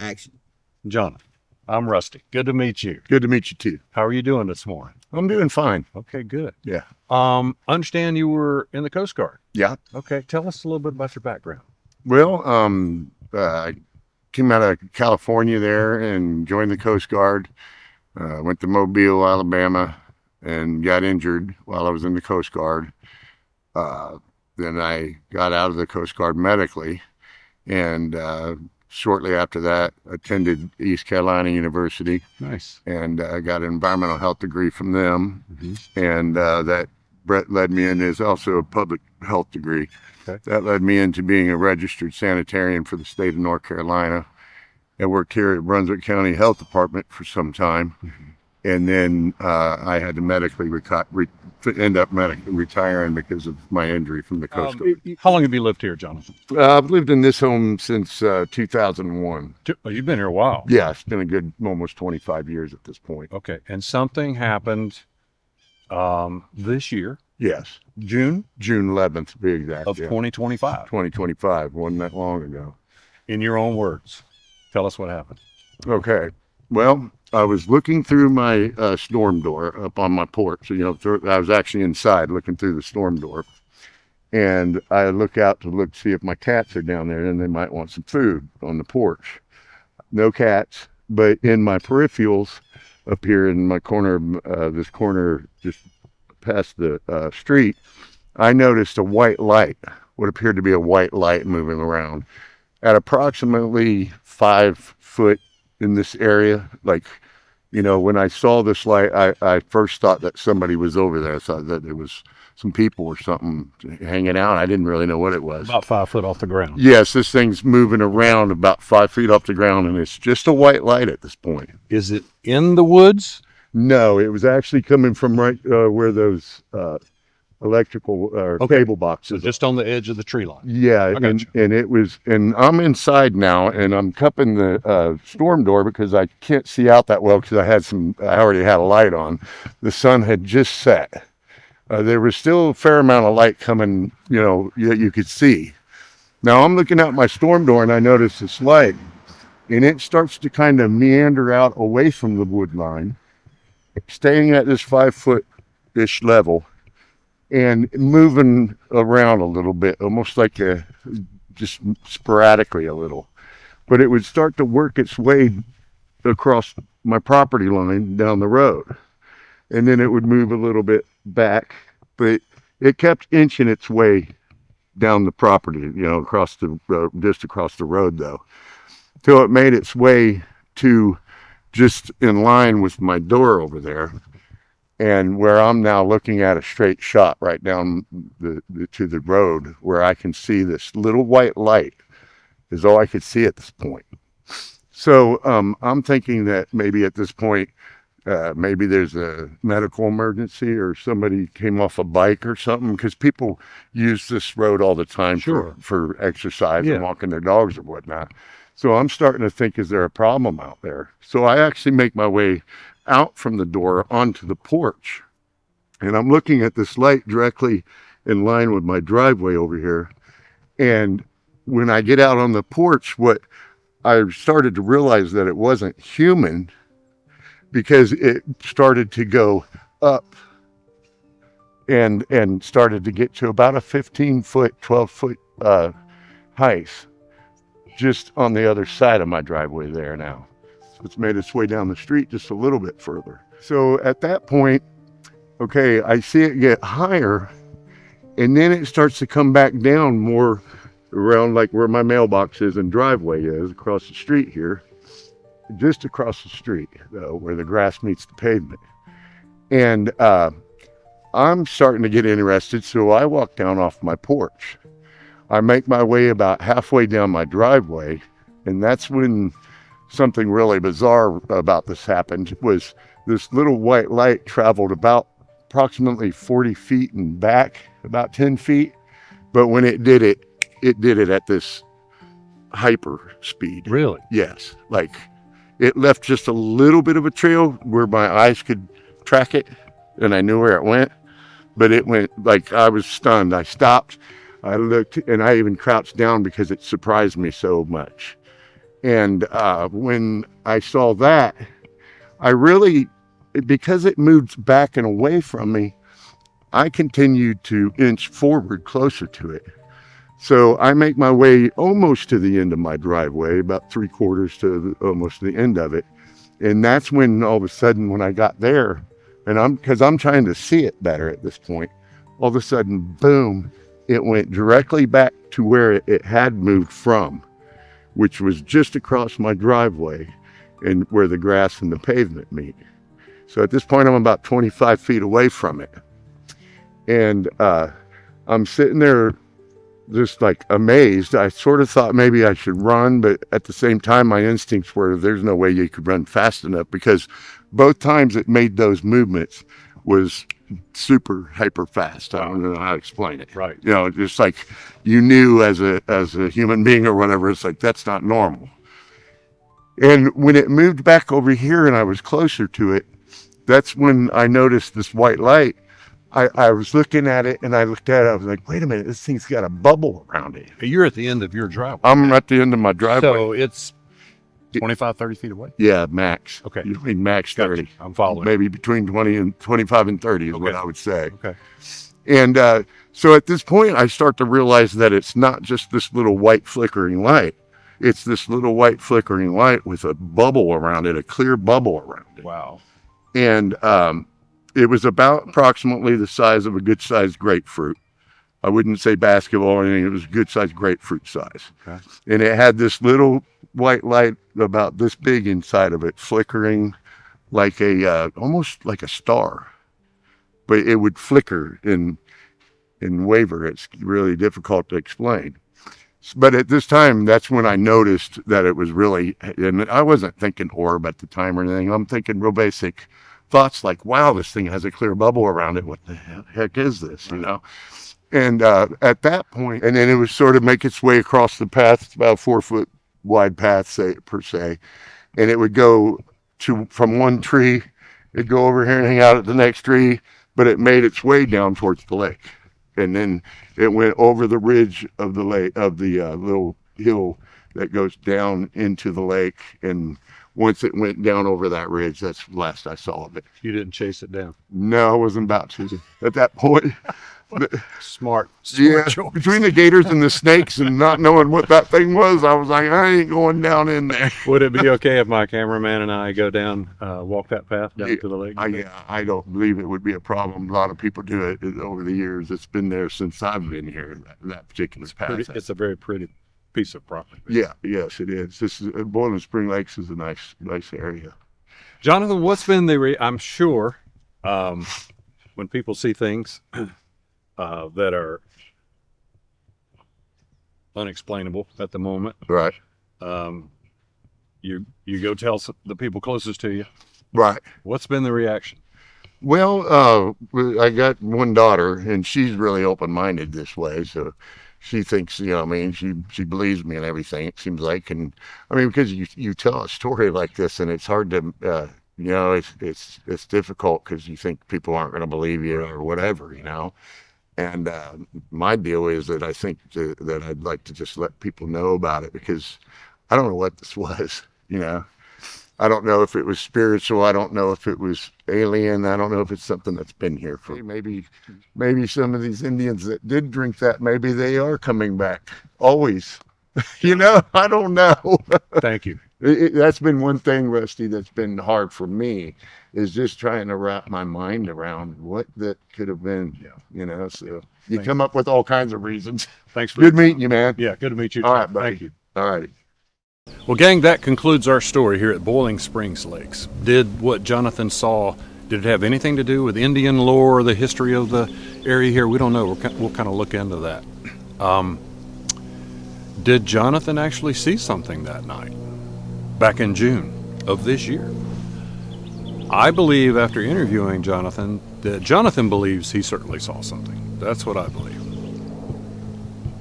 Action. Jonathan, I'm Rusty. Good to meet you. Good to meet you too. How are you doing this morning? I'm doing fine. Okay, good. Yeah. Understand you were in the Coast Guard. Yeah. Okay, tell us a little bit about your background. Well, I came out of California there and joined the Coast Guard. Went to Mobile, Alabama, and got injured while I was in the Coast Guard. Then I got out of the Coast Guard medically, and shortly after that, attended East Carolina University. Nice. And got an environmental health degree from them. Mm-hmm. And that led me in is also a public health degree. Okay. That led me into being a registered sanitarian for the state of North Carolina. I worked here at Brunswick County Health Department for some time. Mm-hmm. And then I had to medically end up medically retiring because of my injury from the Coast Guard. How long have you lived here, Jonathan? I've lived in this home since 2001. Oh, you've been here a while. Yeah, it's been a good almost 25 years at this point. Okay, and something happened this year, Yes, June June 11th to be exact. of 2025. 2025, wasn't that long ago. In your own words, tell us what happened. Okay, well, I was looking through my storm door up on my porch. So, I was actually inside looking through the storm door. And I look out to see if my cats are down there and they might want some food on the porch. No cats, but in my peripherals up here in my corner, this corner just past the street, I noticed a white light, what appeared to be a white light moving around at approximately 5 foot in this area. Like, when I saw this light, I first thought that somebody was over there. I thought that there was some people or something hanging out. I didn't really know what it was. About 5 foot off the ground. Yes, this thing's moving around about 5 feet off the ground, and it's just a white light at this point. Is it in the woods? No, it was actually coming from right where those electrical or cable boxes. So just on the edge of the tree line. Yeah, and it was, and I'm inside now, and I'm cupping the storm door because I can't see out that well because I already had a light on. The sun had just set. There was still a fair amount of light coming, you could see. Now I'm looking out my storm door and I notice this light, and it starts to kind of meander out away from the wood line, staying at this 5 foot-ish level, and moving around a little bit, almost like just sporadically a little. But it would start to work its way across my property line down the road. And then it would move a little bit back, but it kept inching its way down the property, across the road, just across the road though, till it made its way to just in line with my door over there. And where I'm now looking at a straight shot right down to the road, where I can see this little white light is all I could see at this point. So I'm thinking that maybe at this point, maybe there's a medical emergency or somebody came off a bike or something, because people use this road all the time for exercise and walking their dogs or whatnot. So I'm starting to think, is there a problem out there? So I actually make my way out from the door onto the porch, and I'm looking at this light directly in line with my driveway over here. And when I get out on the porch, what I started to realize that it wasn't human, because it started to go up and started to get to about a 15 foot, 12 foot height just on the other side of my driveway there now. It's made its way down the street just a little bit further. So at that point, okay, I see it get higher, and then it starts to come back down more around like where my mailbox is and driveway is across the street here, just across the street though, where the grass meets the pavement. And I'm starting to get interested, so I walk down off my porch. I make my way about halfway down my driveway, and that's when something really bizarre about this happened. Was this little white light traveled about approximately 40 feet and back about 10 feet. But when it did it at this hyper speed. Really? Yes. Like it left just a little bit of a trail where my eyes could track it and I knew where it went. But it went, like, I was stunned. I stopped, I looked, and I even crouched down because it surprised me so much. And when I saw that, I really, because it moved back and away from me, I continued to inch forward closer to it. So I make my way almost to the end of my driveway, about 3/4 to almost the end of it. And that's when all of a sudden, when I got there, and because I'm trying to see it better at this point, all of a sudden, boom, it went directly back to where it had moved from, which was just across my driveway and where the grass and the pavement meet. So at this point, I'm about 25 feet away from it. And I'm sitting there just like amazed. I sort of thought maybe I should run, but at the same time, my instincts were there's no way you could run fast enough, because both times it made those movements was super hyper fast. I don't know how to explain it. Right. You know, just like you knew as a human being or whatever, it's like, that's not normal. And when it moved back over here and I was closer to it, that's when I noticed this white light. I was looking at it, and I looked at it, I was like, wait a minute, this thing's got a bubble around it. You're at the end of your driveway. I'm at the end of my driveway. So it's 25, 30 feet away? Yeah, max. Okay. Between max 30. Gotcha. I'm following. Maybe between 25 and 30 is Okay. what I would say. Okay. And so at this point, I start to realize that it's not just this little white flickering light. It's this little white flickering light with a bubble around it, a clear bubble around it. Wow. And it was about approximately the size of a good-sized grapefruit. I wouldn't say basketball or anything. It was a good-sized grapefruit size. Okay. And it had this little white light about this big inside of it, flickering like almost like a star. But it would flicker and waver. It's really difficult to explain. But at this time, that's when I noticed that it was really, and I wasn't thinking orb at the time or anything. I'm thinking real basic thoughts like, wow, this thing has a clear bubble around it. What the heck is this, you know? And at that point, and then it would sort of make its way across the path. It's about a 4-foot wide path, per se. And it would go from one tree, it'd go over here and hang out at the next tree, but it made its way down towards the lake. And then it went over the ridge of the lake, of the little hill that goes down into the lake. And once it went down over that ridge, that's the last I saw of it. You didn't chase it down? No, I wasn't about to at that point. Smart Yeah, choice. between the gators and the snakes and not knowing what that thing was, I was like, I ain't going down in there. Would it be okay if my cameraman and I go down, walk that path down to the lake? I don't believe it would be a problem. A lot of people do it over the years. It's been there since I've been here, that particular path. It's a very pretty piece of property. Yeah, yes, it is. Boiling Spring Lakes is a nice area. Jonathan, what's been I'm sure when people see things that are unexplainable at the moment, Right. You go tell the people closest to you. Right. What's been the reaction? Well, I got one daughter, and she's really open-minded this way, so she thinks, you know, I mean, she believes me and everything, it seems like. And I mean, because you tell a story like this, and it's hard to, you know, it's difficult because you think people aren't going to believe you or whatever, you know. And my deal is that I think that I'd like to just let people know about it, because I don't know what this was, you know. I don't know if it was spiritual. I don't know if it was alien. I don't know if it's something that's been here for maybe some of these Indians that did drink that, maybe they are coming back always. You know, I don't know. Thank you. That's been one thing, Rusty, that's been hard for me, is just trying to wrap my mind around what that could have been. Yeah. You know, so you come up with all kinds of reasons. Thanks for Good meeting you, man. Yeah, good to meet you. All right, buddy. Thank you. All righty. Well, gang, that concludes our story here at Boiling Springs Lakes. Did what Jonathan saw, did it have anything to do with Indian lore or the history of the area here? We don't know. We'll kind of look into that. Did Jonathan actually see something that night, back in June of this year? I believe, after interviewing Jonathan, that Jonathan believes he certainly saw something. That's what I believe.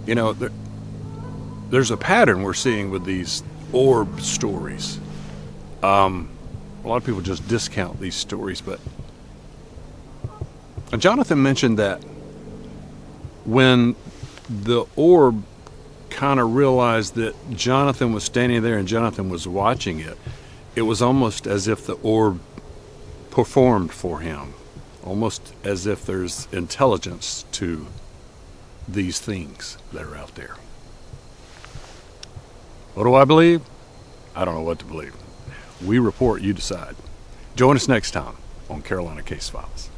You know, there's a pattern we're seeing with these orb stories. A lot of people just discount these stories, but Jonathan mentioned that when the orb kind of realized that Jonathan was standing there and Jonathan was watching it, it was almost as if the orb performed for him, almost as if there's intelligence to these things that are out there. What do I believe? I don't know what to believe. We report, you decide. Join us next time on Carolina Case Files.